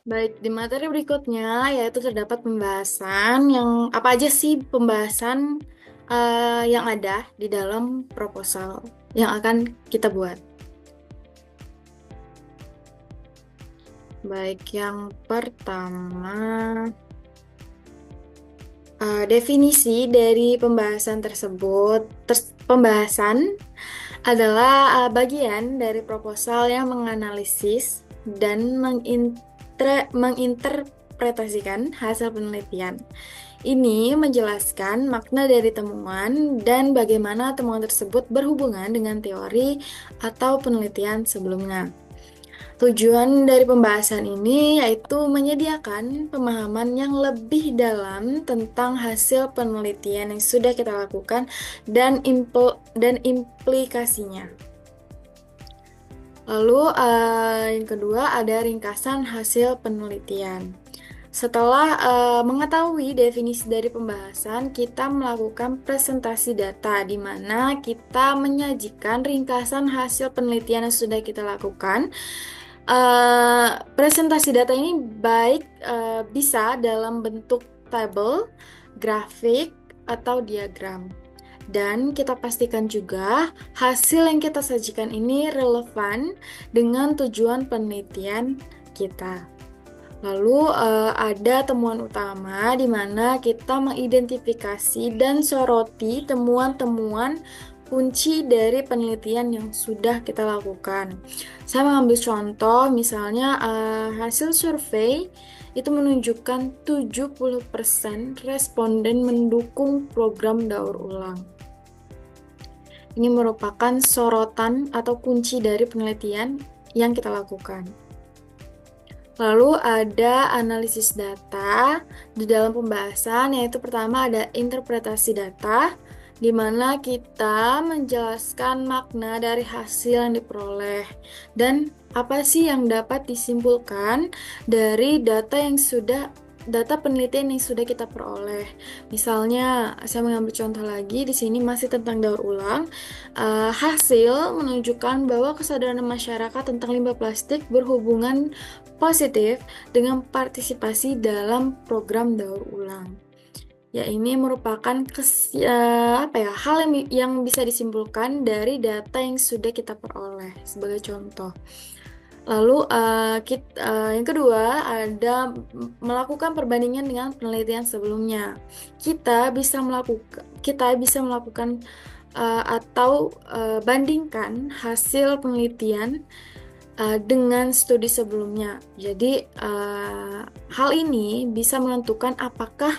Baik, di materi berikutnya yaitu terdapat pembahasan yang apa aja sih pembahasan yang ada di dalam proposal yang akan kita buat. Baik, yang pertama definisi dari pembahasan tersebut. Pembahasan adalah bagian dari proposal yang menganalisis dan menginterpretasikan hasil penelitian. Ini menjelaskan makna dari temuan dan bagaimana temuan tersebut berhubungan dengan teori atau penelitian sebelumnya. Tujuan dari pembahasan ini yaitu menyediakan pemahaman yang lebih dalam tentang hasil penelitian yang sudah kita lakukan dan implikasinya. Lalu yang kedua ada ringkasan hasil penelitian. Setelah mengetahui definisi dari pembahasan, kita melakukan presentasi data di mana kita menyajikan ringkasan hasil penelitian yang sudah kita lakukan. Presentasi data ini baik bisa dalam bentuk tabel, grafik, atau diagram. Dan kita pastikan juga hasil yang kita sajikan ini relevan dengan tujuan penelitian kita. Lalu ada temuan utama di mana kita mengidentifikasi dan soroti temuan-temuan kunci dari penelitian yang sudah kita lakukan. Saya mengambil contoh, misalnya hasil survei itu menunjukkan 70% responden mendukung program daur ulang. Ini merupakan sorotan atau kunci dari penelitian yang kita lakukan. Lalu ada analisis data di dalam pembahasan, yaitu pertama ada interpretasi data, di mana kita menjelaskan makna dari hasil yang diperoleh dan apa sih yang dapat disimpulkan dari data penelitian yang sudah kita peroleh. Misalnya, saya mengambil contoh lagi di sini masih tentang daur ulang. Hasil menunjukkan bahwa kesadaran masyarakat tentang limbah plastik berhubungan positif dengan partisipasi dalam program daur ulang. Ya, ini merupakan hal yang bisa disimpulkan dari data yang sudah kita peroleh sebagai contoh. Lalu yang kedua ada melakukan perbandingan dengan penelitian sebelumnya. Kita bisa melakukan atau bandingkan hasil penelitian dengan studi sebelumnya. Jadi, hal ini bisa menentukan apakah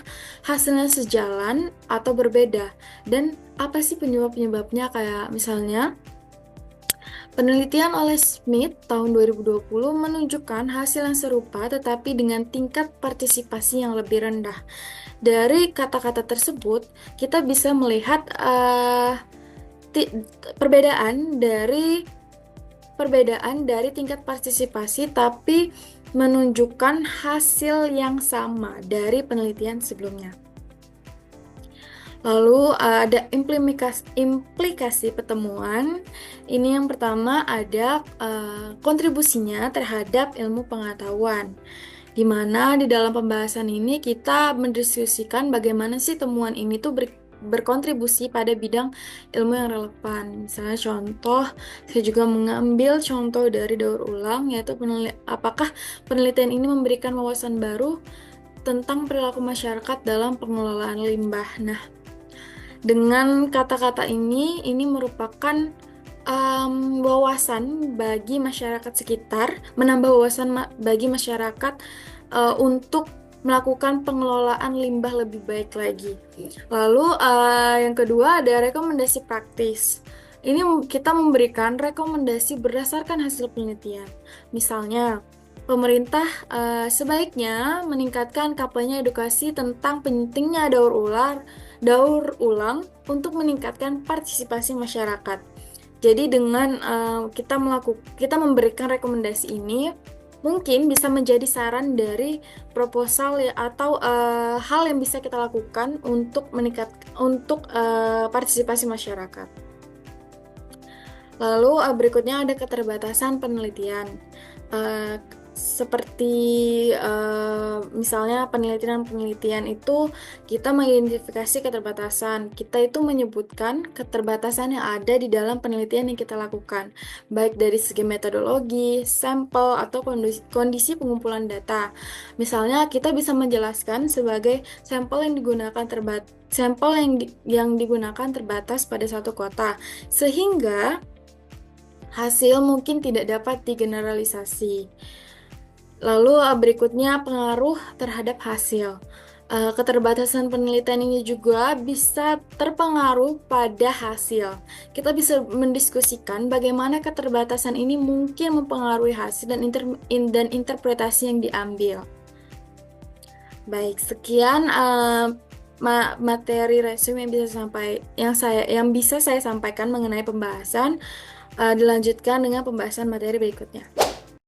hasilnya sejalan atau berbeda, dan apa sih penyebab-penyebabnya, kayak misalnya penelitian oleh Smith tahun 2020 menunjukkan hasil yang serupa tetapi dengan tingkat partisipasi yang lebih rendah. Dari kata-kata tersebut, kita bisa melihat perbedaan dari tingkat partisipasi tapi menunjukkan hasil yang sama dari penelitian sebelumnya. Lalu ada implikasi pertemuan. Ini yang pertama ada kontribusinya terhadap ilmu pengetahuan. Di mana di dalam pembahasan ini kita mendiskusikan bagaimana sih temuan ini tuh berkontribusi pada bidang ilmu yang relevan. Misalnya contoh, saya juga mengambil contoh dari daur ulang, yaitu apakah penelitian ini memberikan wawasan baru tentang perilaku masyarakat dalam pengelolaan limbah. Nah, dengan kata-kata ini merupakan wawasan bagi masyarakat sekitar, menambah wawasan bagi masyarakat untuk melakukan pengelolaan limbah lebih baik lagi. Lalu yang kedua ada rekomendasi praktis. Ini kita memberikan rekomendasi berdasarkan hasil penelitian. Misalnya, pemerintah sebaiknya meningkatkan kampanye edukasi tentang pentingnya daur ulang untuk meningkatkan partisipasi masyarakat. Jadi dengan kita memberikan rekomendasi ini, mungkin bisa menjadi saran dari proposal ya, atau hal yang bisa kita lakukan untuk partisipasi masyarakat. Lalu berikutnya ada keterbatasan penelitian. Seperti misalnya penelitian-penelitian itu kita mengidentifikasi keterbatasan. Kita itu menyebutkan keterbatasan yang ada di dalam penelitian yang kita lakukan, baik dari segi metodologi, sampel, atau kondisi pengumpulan data. Misalnya kita bisa menjelaskan sebagai sampel yang digunakan terbatas pada satu kota, sehingga hasil mungkin tidak dapat digeneralisasi. Lalu berikutnya pengaruh terhadap hasil. Keterbatasan penelitian ini juga bisa terpengaruh pada hasil. Kita bisa mendiskusikan bagaimana keterbatasan ini mungkin mempengaruhi hasil dan interpretasi yang diambil. Baik, sekian materi resume yang bisa saya sampaikan mengenai pembahasan. Dilanjutkan dengan pembahasan materi berikutnya.